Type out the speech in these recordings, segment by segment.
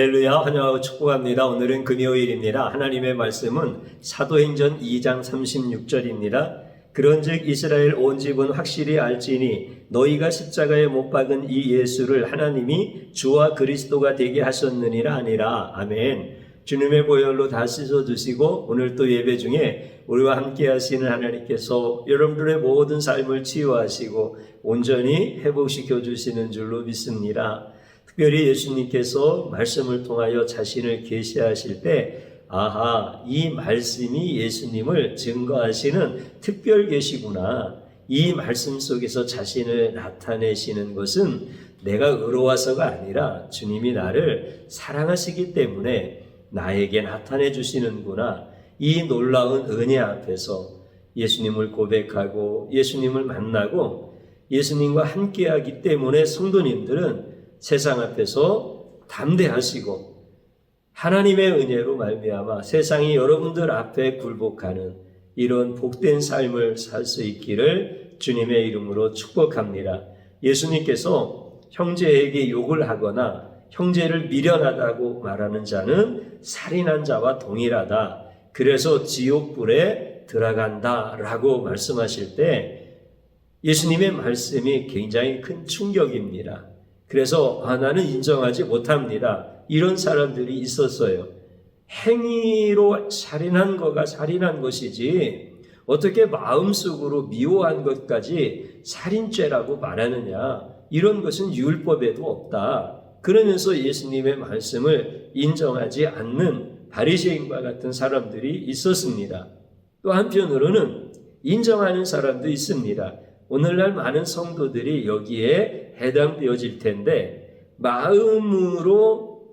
할렐루야, 환영하고 축복합니다. 오늘은 금요일입니다. 하나님의 말씀은 사도행전 2장 36절입니다. 그런즉 이스라엘 온 집은 확실히 알지니 너희가 십자가에 못 박은 이 예수를 하나님이 주와 그리스도가 되게 하셨느니라 하니라. 아멘. 주님의 보혈로 다 씻어주시고 오늘 또 예배 중에 우리와 함께 하시는 하나님께서 여러분들의 모든 삶을 치유하시고 온전히 회복시켜 주시는 줄로 믿습니다. 특별히 예수님께서 말씀을 통하여 자신을 계시하실 때 아하, 이 말씀이 예수님을 증거하시는 특별 계시구나. 이 말씀 속에서 자신을 나타내시는 것은 내가 의로워서가 아니라 주님이 나를 사랑하시기 때문에 나에게 나타내 주시는구나. 이 놀라운 은혜 앞에서 예수님을 고백하고 예수님을 만나고 예수님과 함께하기 때문에 성도님들은 세상 앞에서 담대하시고 하나님의 은혜로 말미암아 세상이 여러분들 앞에 굴복하는 이런 복된 삶을 살 수 있기를 주님의 이름으로 축복합니다. 예수님께서 형제에게 욕을 하거나 형제를 미련하다고 말하는 자는 살인한 자와 동일하다. 그래서 지옥불에 들어간다라고 말씀하실 때 예수님의 말씀이 굉장히 큰 충격입니다. 그래서 나는 인정하지 못합니다. 이런 사람들이 있었어요. 행위로 살인한 거가 살인한 것이지 어떻게 마음속으로 미워한 것까지 살인죄라고 말하느냐. 이런 것은 율법에도 없다. 그러면서 예수님의 말씀을 인정하지 않는 바리새인과 같은 사람들이 있었습니다. 또 한편으로는 인정하는 사람도 있습니다. 오늘날 많은 성도들이 여기에 해당되어질 텐데 마음으로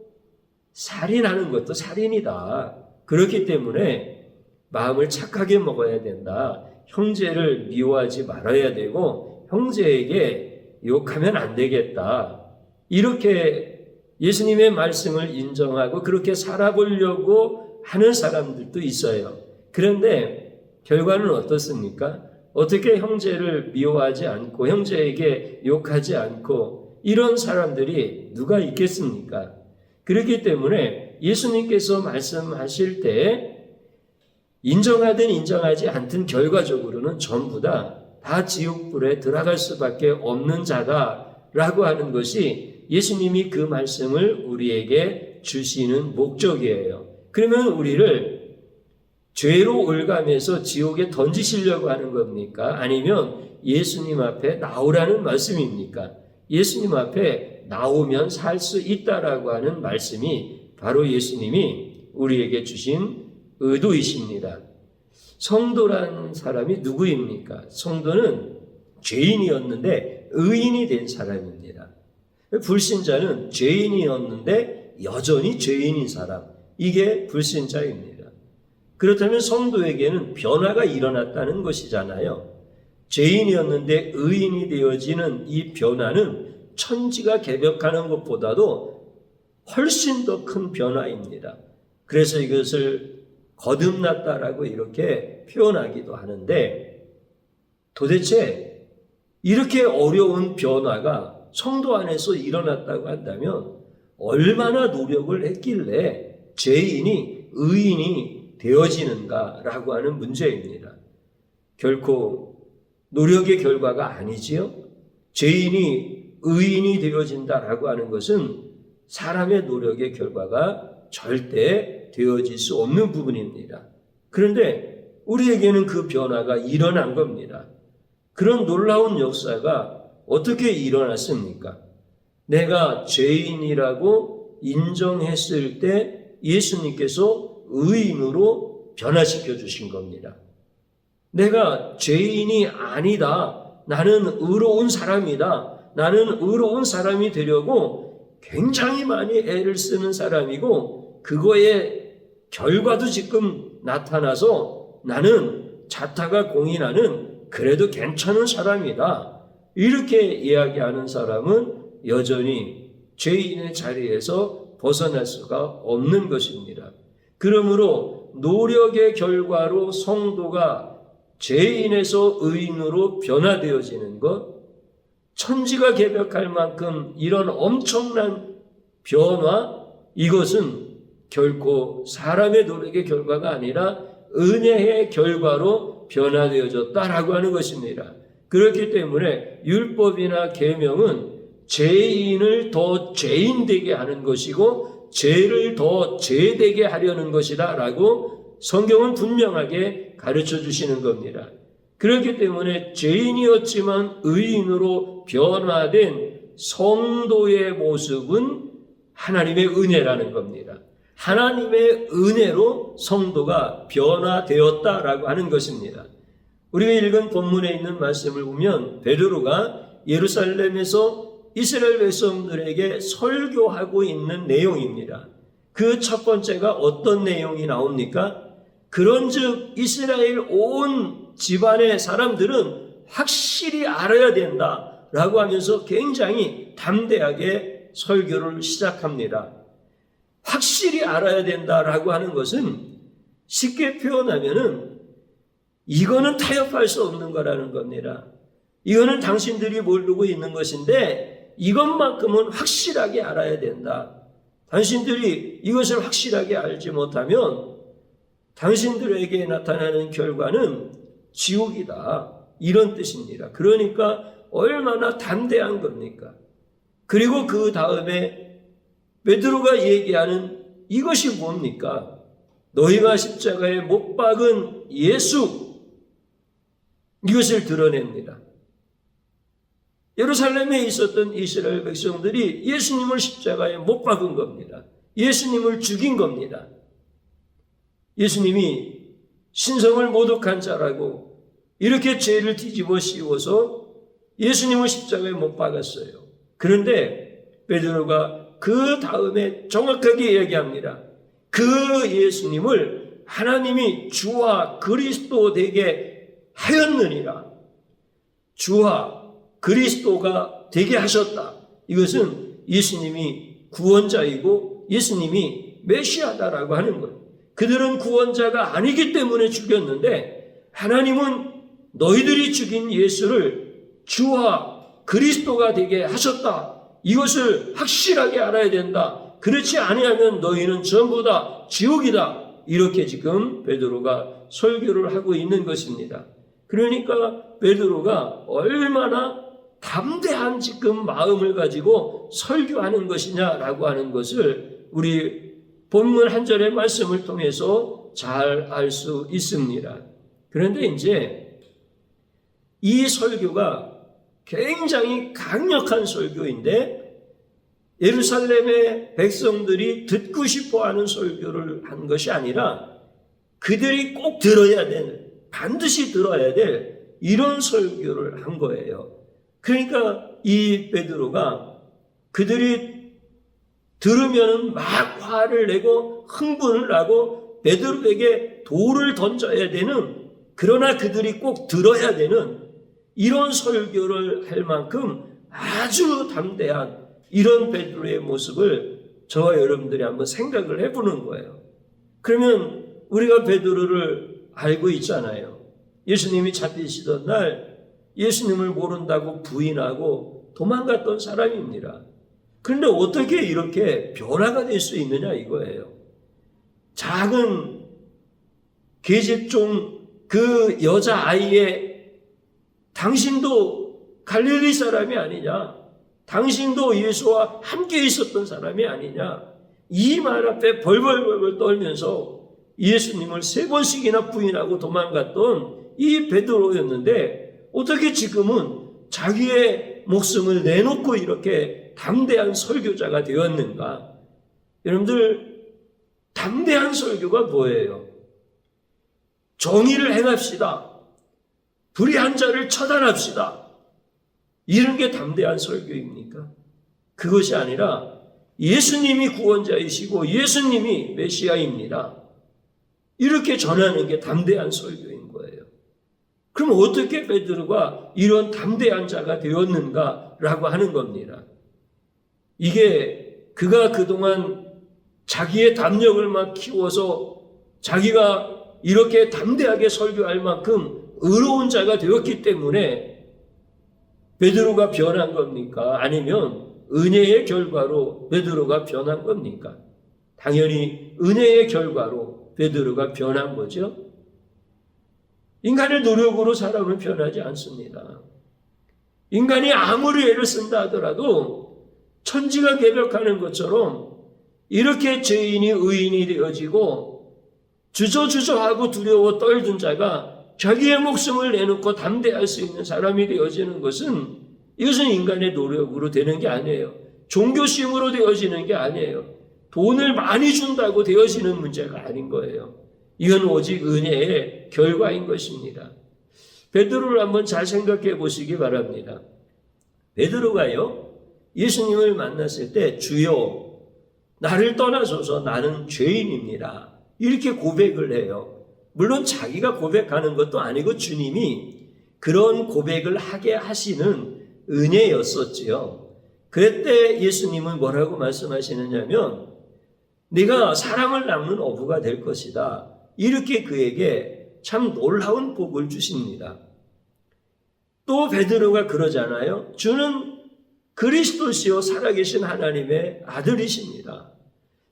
살인하는 것도 살인이다. 그렇기 때문에 마음을 착하게 먹어야 된다. 형제를 미워하지 말아야 되고 형제에게 욕하면 안 되겠다. 이렇게 예수님의 말씀을 인정하고 그렇게 살아보려고 하는 사람들도 있어요. 그런데 결과는 어떻습니까? 어떻게 형제를 미워하지 않고 형제에게 욕하지 않고 이런 사람들이 누가 있겠습니까? 그렇기 때문에 예수님께서 말씀하실 때 인정하든 인정하지 않든 결과적으로는 전부 다 지옥불에 들어갈 수밖에 없는 자다라고 하는 것이 예수님이 그 말씀을 우리에게 주시는 목적이에요. 그러면 우리를 죄로 올가면서 지옥에 던지시려고 하는 겁니까? 아니면 예수님 앞에 나오라는 말씀입니까? 예수님 앞에 나오면 살 수 있다라고 하는 말씀이 바로 예수님이 우리에게 주신 의도이십니다. 성도란 사람이 누구입니까? 성도는 죄인이었는데 의인이 된 사람입니다. 불신자는 죄인이었는데 여전히 죄인인 사람. 이게 불신자입니다. 그렇다면 성도에게는 변화가 일어났다는 것이잖아요. 죄인이었는데 의인이 되어지는 이 변화는 천지가 개벽하는 것보다도 훨씬 더 큰 변화입니다. 그래서 이것을 거듭났다라고 이렇게 표현하기도 하는데 도대체 이렇게 어려운 변화가 성도 안에서 일어났다고 한다면 얼마나 노력을 했길래 죄인이 의인이 되어지는가라고 하는 문제입니다. 결코 노력의 결과가 아니지요. 죄인이 의인이 되어진다라고 하는 것은 사람의 노력의 결과가 절대 되어질 수 없는 부분입니다. 그런데 우리에게는 그 변화가 일어난 겁니다. 그런 놀라운 역사가 어떻게 일어났습니까? 내가 죄인이라고 인정했을 때 예수님께서 의인으로 변화시켜 주신 겁니다. 내가 죄인이 아니다. 나는 의로운 사람이다. 나는 의로운 사람이 되려고 굉장히 많이 애를 쓰는 사람이고 그거의 결과도 지금 나타나서 나는 자타가 공인하는 그래도 괜찮은 사람이다. 이렇게 이야기하는 사람은 여전히 죄인의 자리에서 벗어날 수가 없는 것입니다. 그러므로 노력의 결과로 성도가 죄인에서 의인으로 변화되어지는 것, 천지가 개벽할 만큼 이런 엄청난 변화, 이것은 결코 사람의 노력의 결과가 아니라 은혜의 결과로 변화되어졌다라고 하는 것입니다. 그렇기 때문에 율법이나 계명은 죄인을 더 죄인되게 하는 것이고 죄를 더 죄되게 하려는 것이다 라고 성경은 분명하게 가르쳐 주시는 겁니다. 그렇기 때문에 죄인이었지만 의인으로 변화된 성도의 모습은 하나님의 은혜라는 겁니다. 하나님의 은혜로 성도가 변화되었다라고 하는 것입니다. 우리가 읽은 본문에 있는 말씀을 보면 베드로가 예루살렘에서 이스라엘 백성들에게 설교하고 있는 내용입니다. 그 첫 번째가 어떤 내용이 나옵니까? 그런즉 이스라엘 온 집안의 사람들은 확실히 알아야 된다라고 하면서 굉장히 담대하게 설교를 시작합니다. 확실히 알아야 된다라고 하는 것은 쉽게 표현하면은 이거는 타협할 수 없는 거라는 겁니다. 이거는 당신들이 모르고 있는 것인데 이것만큼은 확실하게 알아야 된다. 당신들이 이것을 확실하게 알지 못하면 당신들에게 나타나는 결과는 지옥이다. 이런 뜻입니다. 그러니까 얼마나 담대한 겁니까? 그리고 그 다음에 베드로가 얘기하는 이것이 뭡니까? 너희가 십자가에 못 박은 예수, 이것을 드러냅니다. 예루살렘에 있었던 이스라엘 백성들이 예수님을 십자가에 못 박은 겁니다. 예수님을 죽인 겁니다. 예수님이 신성을 모독한 자라고 이렇게 죄를 뒤집어 씌워서 예수님을 십자가에 못 박았어요. 그런데 베드로가 그 다음에 정확하게 얘기합니다. 그 예수님을 하나님이 주와 그리스도 되게 하였느니라. 주와 그리스도가 되게 하셨다. 이것은 예수님이 구원자이고 예수님이 메시아다라고 하는 거예요. 그들은 구원자가 아니기 때문에 죽였는데 하나님은 너희들이 죽인 예수를 주와 그리스도가 되게 하셨다. 이것을 확실하게 알아야 된다. 그렇지 아니하면 너희는 전부 다 지옥이다. 이렇게 지금 베드로가 설교를 하고 있는 것입니다. 그러니까 베드로가 얼마나 담대한 지금 마음을 가지고 설교하는 것이냐라고 하는 것을 우리 본문 한 절의 말씀을 통해서 잘 알 수 있습니다. 그런데 이제 이 설교가 굉장히 강력한 설교인데 예루살렘의 백성들이 듣고 싶어하는 설교를 한 것이 아니라 그들이 꼭 들어야 될, 반드시 들어야 될 이런 설교를 한 거예요. 그러니까 이 베드로가 그들이 들으면 막 화를 내고 흥분을 하고 베드로에게 돌을 던져야 되는, 그러나 그들이 꼭 들어야 되는 이런 설교를 할 만큼 아주 담대한 이런 베드로의 모습을 저와 여러분들이 한번 생각을 해보는 거예요. 그러면 우리가 베드로를 알고 있잖아요. 예수님이 잡히시던 날 예수님을 모른다고 부인하고 도망갔던 사람입니다. 그런데 어떻게 이렇게 변화가 될 수 있느냐 이거예요. 작은 계집종 그 여자아이의 당신도 갈릴리 사람이 아니냐? 당신도 예수와 함께 있었던 사람이 아니냐? 이 말 앞에 벌벌벌 떨면서 예수님을 3번씩이나 부인하고 도망갔던 이 베드로였는데 어떻게 지금은 자기의 목숨을 내놓고 이렇게 담대한 설교자가 되었는가? 여러분들, 담대한 설교가 뭐예요? 정의를 행합시다. 불의한 자를 처단합시다. 이런 게 담대한 설교입니까? 그것이 아니라 예수님이 구원자이시고 예수님이 메시아입니다. 이렇게 전하는 게 담대한 설교인 거예요. 그럼 어떻게 베드로가 이런 담대한 자가 되었는가라고 하는 겁니다. 이게 그가 그동안 자기의 담력을 막 키워서 자기가 이렇게 담대하게 설교할 만큼 의로운 자가 되었기 때문에 베드로가 변한 겁니까? 아니면 은혜의 결과로 베드로가 변한 겁니까? 당연히 은혜의 결과로 베드로가 변한 거죠. 인간의 노력으로 사람은 변하지 않습니다. 인간이 아무리 애를 쓴다 하더라도 천지가 개벽하는 것처럼 이렇게 죄인이 의인이 되어지고 주저주저하고 두려워 떨던 자가 자기의 목숨을 내놓고 담대할 수 있는 사람이 되어지는 것은 이것은 인간의 노력으로 되는 게 아니에요. 종교심으로 되어지는 게 아니에요. 돈을 많이 준다고 되어지는 문제가 아닌 거예요. 이건 오직 은혜의 결과인 것입니다. 베드로를 한번 잘 생각해 보시기 바랍니다. 베드로가요, 예수님을 만났을 때 주여 나를 떠나소서 나는 죄인입니다. 이렇게 고백을 해요. 물론 자기가 고백하는 것도 아니고 주님이 그런 고백을 하게 하시는 은혜였었지요. 그때 예수님은 뭐라고 말씀하시느냐면 네가 사람을 낚는 어부가 될 것이다. 이렇게 그에게 참 놀라운 복을 주십니다. 또 베드로가 그러잖아요. 주는 그리스도시요 살아계신 하나님의 아들이십니다.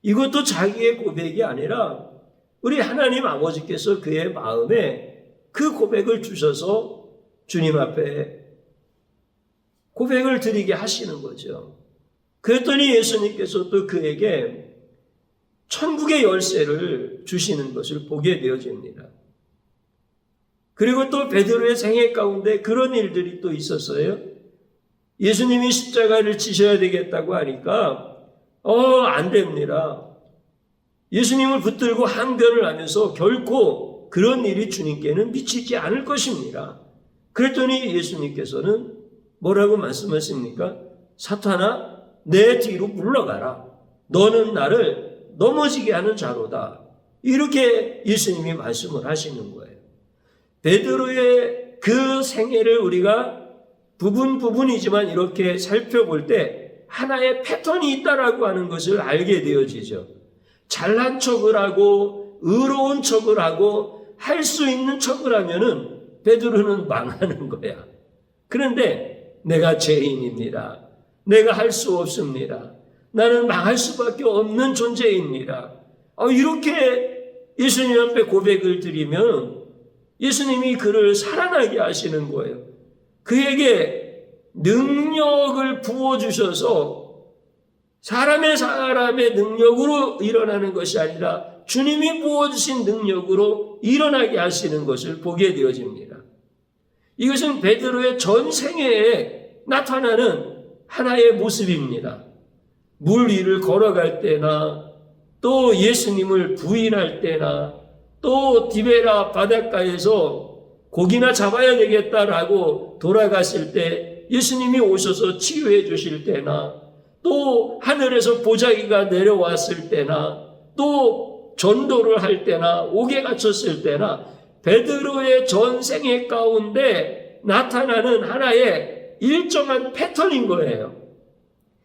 이것도 자기의 고백이 아니라 우리 하나님 아버지께서 그의 마음에 그 고백을 주셔서 주님 앞에 고백을 드리게 하시는 거죠. 그랬더니 예수님께서 또 그에게 천국의 열쇠를 주시는 것을 보게 되어집니다. 그리고 또 베드로의 생애 가운데 그런 일들이 또 있었어요. 예수님이 십자가를 지셔야 되겠다고 하니까 안 됩니다. 예수님을 붙들고 항변을 하면서 결코 그런 일이 주님께는 미치지 않을 것입니다. 그랬더니 예수님께서는 뭐라고 말씀하십니까? 사탄아, 내 뒤로 물러가라. 너는 나를 넘어지게 하는 자로다. 이렇게 예수님이 말씀을 하시는 거예요. 베드로의 그 생애를 우리가 부분이지만 이렇게 살펴볼 때 하나의 패턴이 있다라고 하는 것을 알게 되어지죠. 잘난 척을 하고 의로운 척을 하고 할 수 있는 척을 하면은 베드로는 망하는 거야. 그런데 내가 죄인입니다. 내가 할 수 없습니다. 나는 망할 수밖에 없는 존재입니다. 이렇게 예수님 앞에 고백을 드리면 예수님이 그를 살아나게 하시는 거예요. 그에게 능력을 부어주셔서 사람의 능력으로 일어나는 것이 아니라 주님이 부어주신 능력으로 일어나게 하시는 것을 보게 되어집니다. 이것은 베드로의 전 생애에 나타나는 하나의 모습입니다. 물 위를 걸어갈 때나 또 예수님을 부인할 때나 또 디베라 바닷가에서 고기나 잡아야 되겠다라고 돌아갔을 때 예수님이 오셔서 치유해 주실 때나 또 하늘에서 보자기가 내려왔을 때나 또 전도를 할 때나 옥에 갇혔을 때나 베드로의 전생애 가운데 나타나는 하나의 일정한 패턴인 거예요.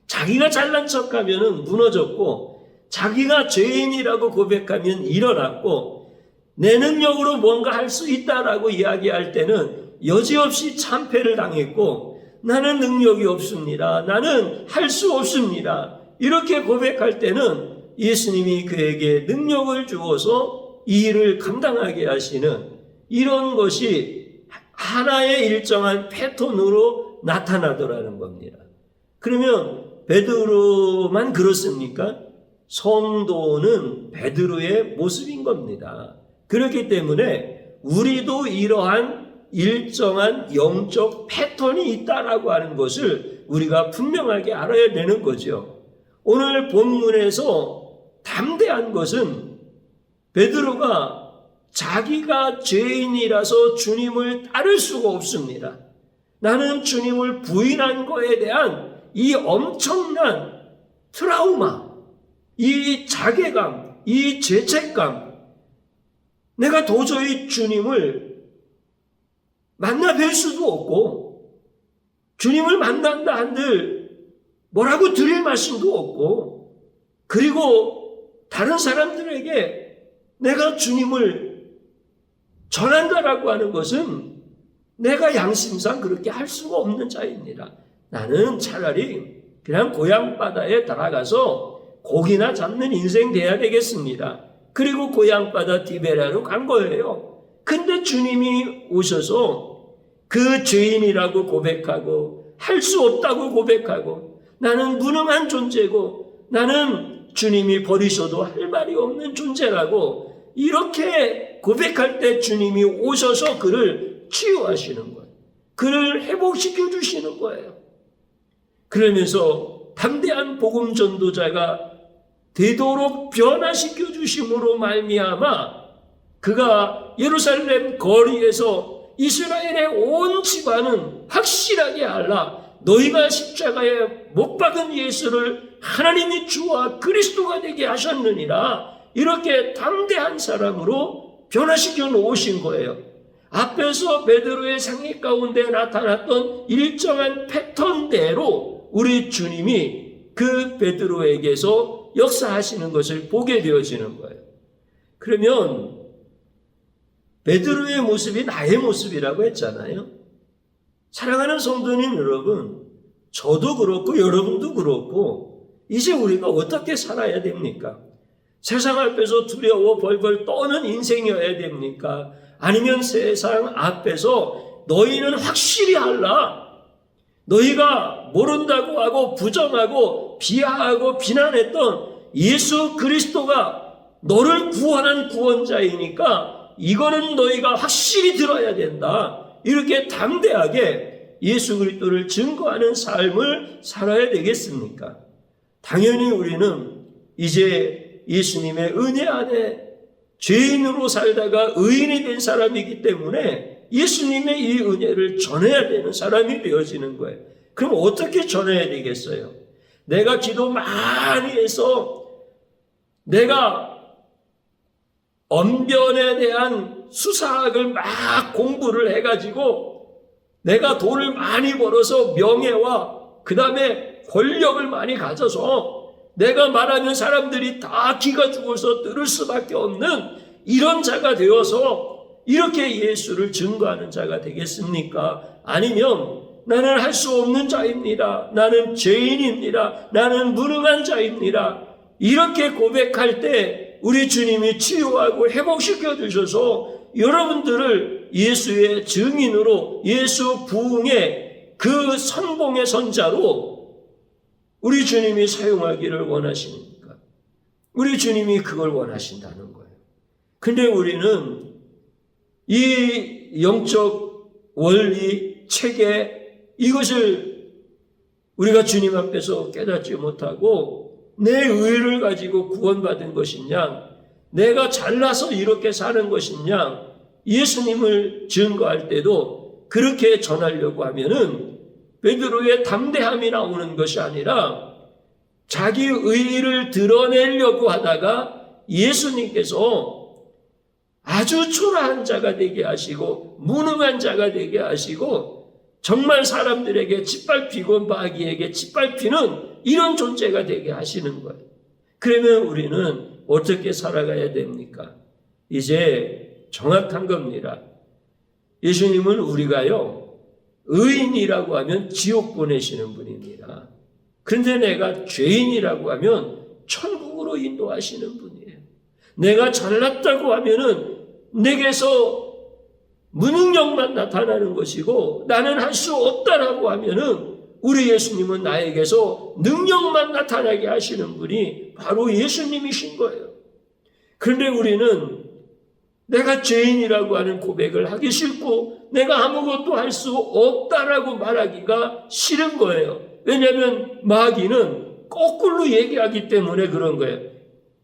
자기가 잘난 척하면 무너졌고 자기가 죄인이라고 고백하면 일어났고 내 능력으로 뭔가 할 수 있다라고 이야기할 때는 여지없이 참패를 당했고 나는 능력이 없습니다. 나는 할 수 없습니다. 이렇게 고백할 때는 예수님이 그에게 능력을 주어서 이 일을 감당하게 하시는 이런 것이 하나의 일정한 패턴으로 나타나더라는 겁니다. 그러면 베드로만 그렇습니까? 성도는 베드로의 모습인 겁니다. 그렇기 때문에 우리도 이러한 일정한 영적 패턴이 있다라고 하는 것을 우리가 분명하게 알아야 되는 거죠. 오늘 본문에서 담대한 것은 베드로가 자기가 죄인이라서 주님을 따를 수가 없습니다. 나는 주님을 부인한 거에 대한 이 엄청난 트라우마, 이 자괴감, 이 죄책감, 내가 도저히 주님을 만나 뵐 수도 없고 주님을 만난다 한들 뭐라고 드릴 말씀도 없고 그리고 다른 사람들에게 내가 주님을 전한다라고 하는 것은 내가 양심상 그렇게 할 수가 없는 자입니다. 나는 차라리 그냥 고향바다에 들어가서 고기나 잡는 인생 돼야 되겠습니다. 그리고 고향바다 디베라로 간 거예요. 근데 주님이 오셔서 그 죄인이라고 고백하고 할 수 없다고 고백하고 나는 무능한 존재고 나는 주님이 버리셔도 할 말이 없는 존재라고 이렇게 고백할 때 주님이 오셔서 그를 치유하시는 거예요. 그를 회복시켜 주시는 거예요. 그러면서 담대한 복음 전도자가 되도록 변화시켜 주심으로 말미암아 그가 예루살렘 거리에서 이스라엘의 온 집안은 확실하게 알라 너희가 십자가에 못 박은 예수를 하나님이 주와 그리스도가 되게 하셨느니라 이렇게 담대한 사람으로 변화시켜 놓으신 거예요. 앞에서 베드로의 생애 가운데 나타났던 일정한 패턴대로 우리 주님이 그 베드로에게서 역사하시는 것을 보게 되어지는 거예요. 그러면 베드로의 모습이 나의 모습이라고 했잖아요. 사랑하는 성도님 여러분, 저도 그렇고 여러분도 그렇고 이제 우리가 어떻게 살아야 됩니까? 세상 앞에서 두려워 벌벌 떠는 인생이어야 됩니까? 아니면 세상 앞에서 너희는 확실히 알라. 너희가 모른다고 하고 부정하고 비하하고 비난했던 예수 그리스도가 너를 구원한 구원자이니까 이거는 너희가 확실히 들어야 된다. 이렇게 담대하게 예수 그리스도를 증거하는 삶을 살아야 되겠습니까? 당연히 우리는 이제 예수님의 은혜 안에 죄인으로 살다가 의인이 된 사람이기 때문에 예수님의 이 은혜를 전해야 되는 사람이 되어지는 거예요. 그럼 어떻게 전해야 되겠어요? 내가 기도 많이 해서 내가 언변에 대한 수사학을 막 공부를 해가지고 내가 돈을 많이 벌어서 명예와 그 다음에 권력을 많이 가져서 내가 말하면 사람들이 다 기가 죽어서 들을 수밖에 없는 이런 자가 되어서 이렇게 예수를 증거하는 자가 되겠습니까? 아니면 나는 할 수 없는 자입니다. 나는 죄인입니다. 나는 무능한 자입니다. 이렇게 고백할 때 우리 주님이 치유하고 회복시켜 주셔서 여러분들을 예수의 증인으로 예수 부흥의 그 선봉의 선자로 우리 주님이 사용하기를 원하십니까? 우리 주님이 그걸 원하신다는 거예요. 근데 우리는 이 영적 원리, 체계 이것을 우리가 주님 앞에서 깨닫지 못하고 내 의를 가지고 구원받은 것이냐 내가 잘나서 이렇게 사는 것이냐 예수님을 증거할 때도 그렇게 전하려고 하면은 베드로의 담대함이 나오는 것이 아니라 자기 의의를 드러내려고 하다가 예수님께서 아주 초라한 자가 되게 하시고 무능한 자가 되게 하시고 정말 사람들에게 짓밟히고 마귀에게 짓밟히는 이런 존재가 되게 하시는 거예요. 그러면 우리는 어떻게 살아가야 됩니까? 이제 정확한 겁니다. 예수님은 우리가요 의인이라고 하면 지옥 보내시는 분입니다. 그런데 내가 죄인이라고 하면 천국으로 인도하시는 분이에요. 내가 잘났다고 하면은 내게서 무능력만 나타나는 것이고 나는 할 수 없다라고 하면은 우리 예수님은 나에게서 능력만 나타나게 하시는 분이 바로 예수님이신 거예요. 그런데 우리는 내가 죄인이라고 하는 고백을 하기 싫고 내가 아무것도 할 수 없다라고 말하기가 싫은 거예요. 왜냐하면 마귀는 거꾸로 얘기하기 때문에 그런 거예요.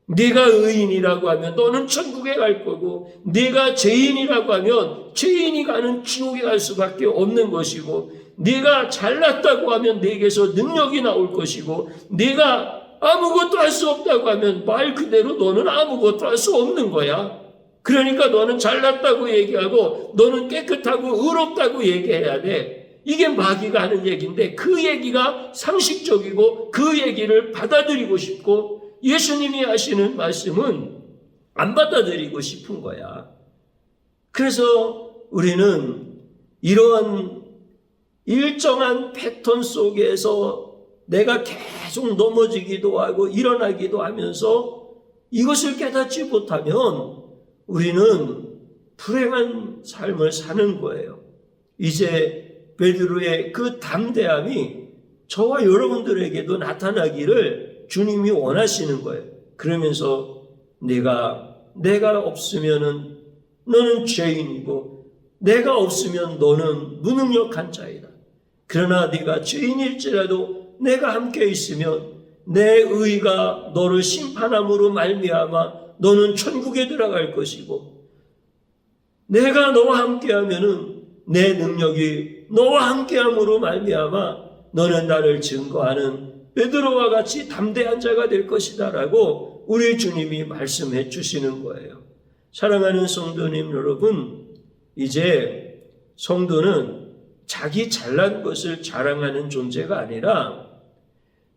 네가 의인이라고 하면 너는 천국에 갈 거고 네가 죄인이라고 하면 죄인이 가는 지옥에 갈 수밖에 없는 것이고 네가 잘났다고 하면 네게서 능력이 나올 것이고 네가 아무것도 할 수 없다고 하면 말 그대로 너는 아무것도 할 수 없는 거야. 그러니까 너는 잘났다고 얘기하고 너는 깨끗하고 의롭다고 얘기해야 돼. 이게 마귀가 하는 얘기인데 그 얘기가 상식적이고 그 얘기를 받아들이고 싶고 예수님이 하시는 말씀은 안 받아들이고 싶은 거야. 그래서 우리는 이러한 일정한 패턴 속에서 내가 계속 넘어지기도 하고 일어나기도 하면서 이것을 깨닫지 못하면 우리는 불행한 삶을 사는 거예요. 이제 베드로의 그 담대함이 저와 여러분들에게도 나타나기를 주님이 원하시는 거예요. 그러면서 내가 없으면은 너는 죄인이고 내가 없으면 너는 무능력한 자이다. 그러나 네가 죄인일지라도 내가 함께 있으면 내 의가 너를 심판함으로 말미암아 너는 천국에 들어갈 것이고 내가 너와 함께하면은 내 능력이 너와 함께함으로 말미암아 너는 나를 증거하는 베드로와 같이 담대한 자가 될 것이다라고 우리 주님이 말씀해 주시는 거예요. 사랑하는 성도님 여러분, 이제 성도는 자기 잘난 것을 자랑하는 존재가 아니라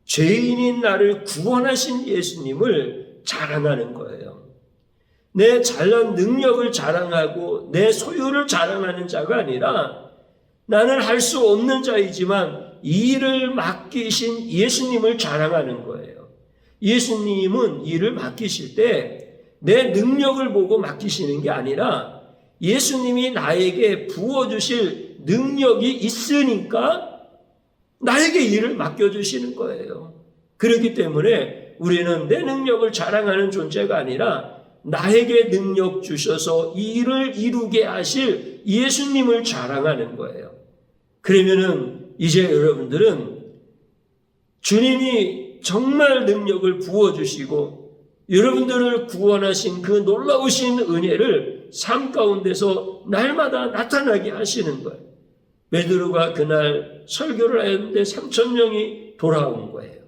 죄인인 나를 구원하신 예수님을 자랑하는 거예요. 내 잘난 능력을 자랑하고 내 소유를 자랑하는 자가 아니라 나는 할 수 없는 자이지만 이 일을 맡기신 예수님을 자랑하는 거예요. 예수님은 일을 맡기실 때 내 능력을 보고 맡기시는 게 아니라 예수님이 나에게 부어주실 능력이 있으니까 나에게 일을 맡겨주시는 거예요. 그렇기 때문에 우리는 내 능력을 자랑하는 존재가 아니라 나에게 능력 주셔서 이 일을 이루게 하실 예수님을 자랑하는 거예요. 그러면은 이제 여러분들은 주님이 정말 능력을 부어주시고 여러분들을 구원하신 그 놀라우신 은혜를 삶 가운데서 날마다 나타나게 하시는 거예요. 베드로가 그날 설교를 했는데 3,000명이 돌아온 거예요.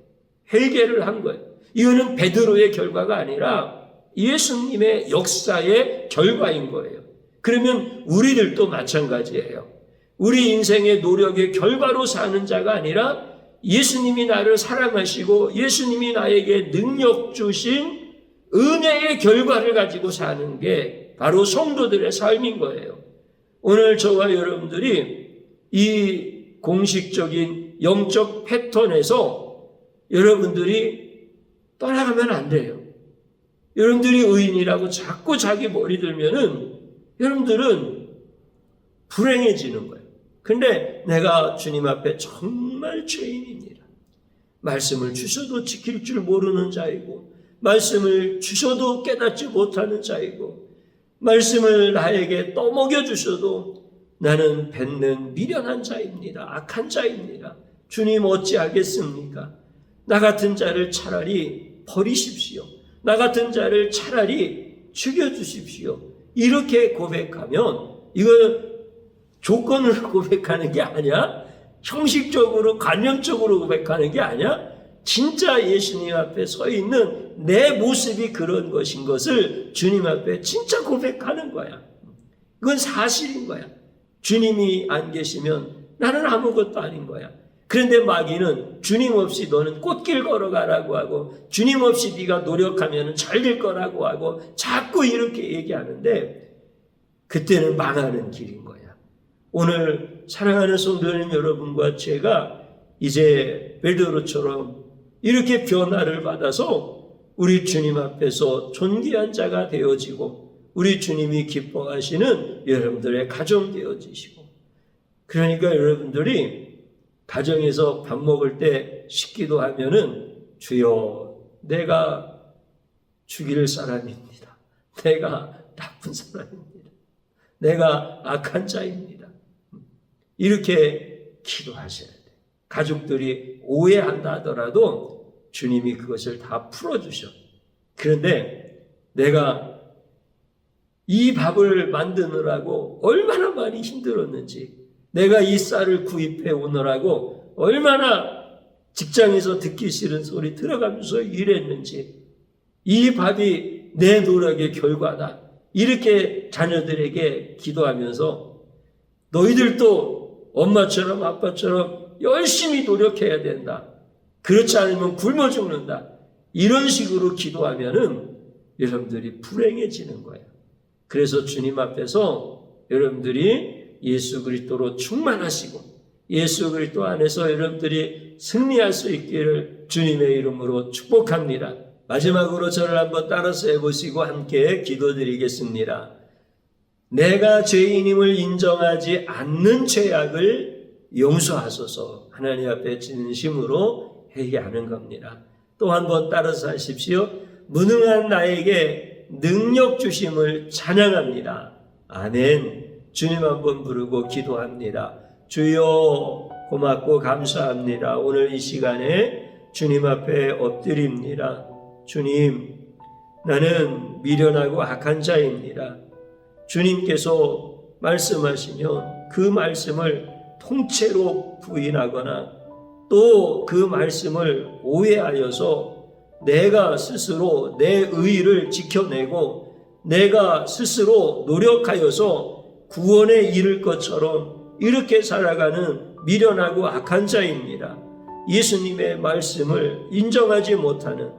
회개를 한 거예요. 이거는 베드로의 결과가 아니라 예수님의 역사의 결과인 거예요. 그러면 우리들도 마찬가지예요. 우리 인생의 노력의 결과로 사는 자가 아니라 예수님이 나를 사랑하시고 예수님이 나에게 능력 주신 은혜의 결과를 가지고 사는 게 바로 성도들의 삶인 거예요. 오늘 저와 여러분들이 이 공식적인 영적 패턴에서 여러분들이 떠나가면 안 돼요. 여러분들이 의인이라고 자꾸 자기 머리 들면은 여러분들은 불행해지는 거예요. 근데 내가 주님 앞에 정말 죄인입니다. 말씀을 주셔도 지킬 줄 모르는 자이고 말씀을 주셔도 깨닫지 못하는 자이고 말씀을 나에게 떠먹여 주셔도 나는 뱉는 미련한 자입니다. 악한 자입니다. 주님 어찌하겠습니까? 나 같은 자를 차라리 버리십시오. 나 같은 자를 차라리 죽여주십시오. 이렇게 고백하면 이거 조건으로 고백하는 게 아니야. 형식적으로 관념적으로 고백하는 게 아니야. 진짜 예수님 앞에 서 있는 내 모습이 그런 것인 것을 주님 앞에 진짜 고백하는 거야. 이건 사실인 거야. 주님이 안 계시면 나는 아무것도 아닌 거야. 그런데 마귀는 주님 없이 너는 꽃길 걸어가라고 하고 주님 없이 네가 노력하면 잘 될 거라고 하고 자꾸 이렇게 얘기하는데 그때는 망하는 길인 거야. 오늘 사랑하는 성도님 여러분과 제가 이제 베드로처럼 이렇게 변화를 받아서 우리 주님 앞에서 존귀한 자가 되어지고 우리 주님이 기뻐하시는 여러분들의 가정 되어지시고 그러니까 여러분들이 가정에서 밥 먹을 때 식기도 하면은 주여 내가 죽일 사람입니다. 내가 나쁜 사람입니다. 내가 악한 자입니다. 이렇게 기도하셔야 돼요. 가족들이 오해한다 하더라도 주님이 그것을 다 풀어주셔. 그런데 내가 이 밥을 만드느라고 얼마나 많이 힘들었는지 내가 이 쌀을 구입해 오느라고 얼마나 직장에서 듣기 싫은 소리 들어가면서 일했는지 이 밥이 내 노력의 결과다. 이렇게 자녀들에게 기도하면서 너희들도 엄마처럼 아빠처럼 열심히 노력해야 된다. 그렇지 않으면 굶어 죽는다. 이런 식으로 기도하면은 여러분들이 불행해지는 거예요. 그래서 주님 앞에서 여러분들이 예수 그리스도로 충만하시고 예수 그리스도 안에서 여러분들이 승리할 수 있기를 주님의 이름으로 축복합니다. 마지막으로 저를 한번 따라서 해보시고 함께 기도드리겠습니다. 내가 죄인임을 인정하지 않는 죄악을 용서하소서. 하나님 앞에 진심으로 회개하는 겁니다. 또 한번 따라서 하십시오. 무능한 나에게 능력 주심을 찬양합니다. 아멘. 주님 한번 부르고 기도합니다. 주여 고맙고 감사합니다. 오늘 이 시간에 주님 앞에 엎드립니다. 주님, 나는 미련하고 악한 자입니다. 주님께서 말씀하시면 그 말씀을 통째로 부인하거나 또 그 말씀을 오해하여서 내가 스스로 내 의의를 지켜내고 내가 스스로 노력하여서 구원에 이를 것처럼 이렇게 살아가는 미련하고 악한 자입니다. 예수님의 말씀을 인정하지 못하는,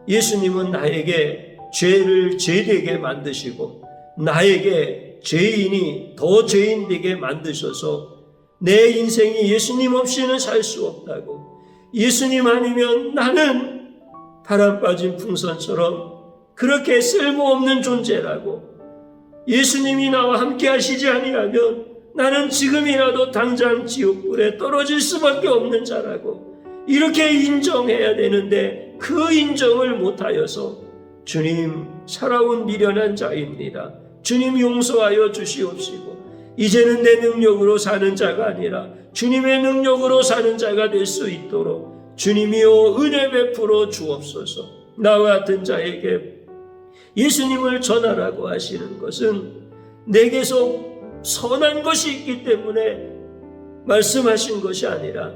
예수님은 나에게 죄를 죄되게 만드시고 나에게 죄인이 더 죄인되게 만드셔서 내 인생이 예수님 없이는 살 수 없다고, 예수님 아니면 나는 바람 빠진 풍선처럼 그렇게 쓸모없는 존재라고, 예수님이 나와 함께 하시지 아니하면 나는 지금이라도 당장 지옥불에 떨어질 수밖에 없는 자라고 이렇게 인정해야 되는데 그 인정을 못하여서 주님, 살아온 미련한 자입니다. 주님 용서하여 주시옵시고 이제는 내 능력으로 사는 자가 아니라 주님의 능력으로 사는 자가 될 수 있도록 주님이여 은혜 베풀어 주옵소서. 나와 같은 자에게 예수님을 전하라고 하시는 것은 내게서 선한 것이 있기 때문에 말씀하신 것이 아니라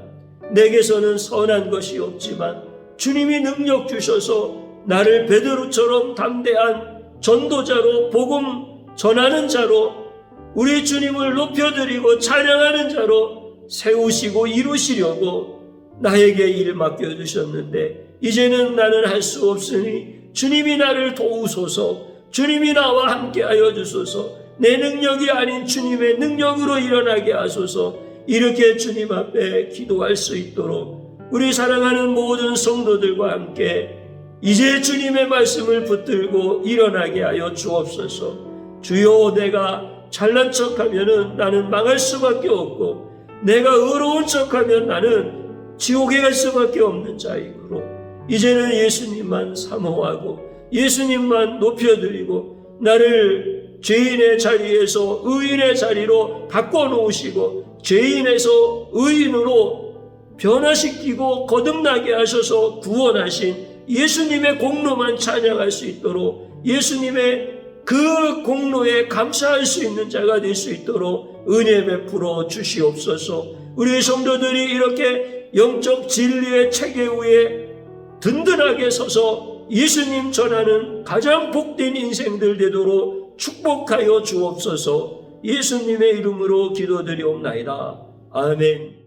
내게서는 선한 것이 없지만 주님이 능력 주셔서 나를 베드로처럼 담대한 전도자로 복음 전하는 자로 우리 주님을 높여드리고 찬양하는 자로 세우시고 이루시려고 나에게 일 맡겨주셨는데 이제는 나는 할 수 없으니 주님이 나를 도우소서. 주님이 나와 함께 하여 주소서. 내 능력이 아닌 주님의 능력으로 일어나게 하소서. 이렇게 주님 앞에 기도할 수 있도록 우리 사랑하는 모든 성도들과 함께 이제 주님의 말씀을 붙들고 일어나게 하여 주옵소서. 주여, 내가 잘난 척하면 나는 망할 수밖에 없고 내가 의로운 척하면 나는 지옥에 갈 수밖에 없는 자이므로 이제는 예수님만 사모하고 예수님만 높여드리고 나를 죄인의 자리에서 의인의 자리로 바꿔놓으시고 죄인에서 의인으로 변화시키고 거듭나게 하셔서 구원하신 예수님의 공로만 찬양할 수 있도록 예수님의 그 공로에 감사할 수 있는 자가 될 수 있도록 은혜 베풀어 주시옵소서. 우리 성도들이 이렇게 영적 진리의 체계 위에 든든하게 서서 예수님 전하는 가장 복된 인생들 되도록 축복하여 주옵소서. 예수님의 이름으로 기도드리옵나이다. 아멘.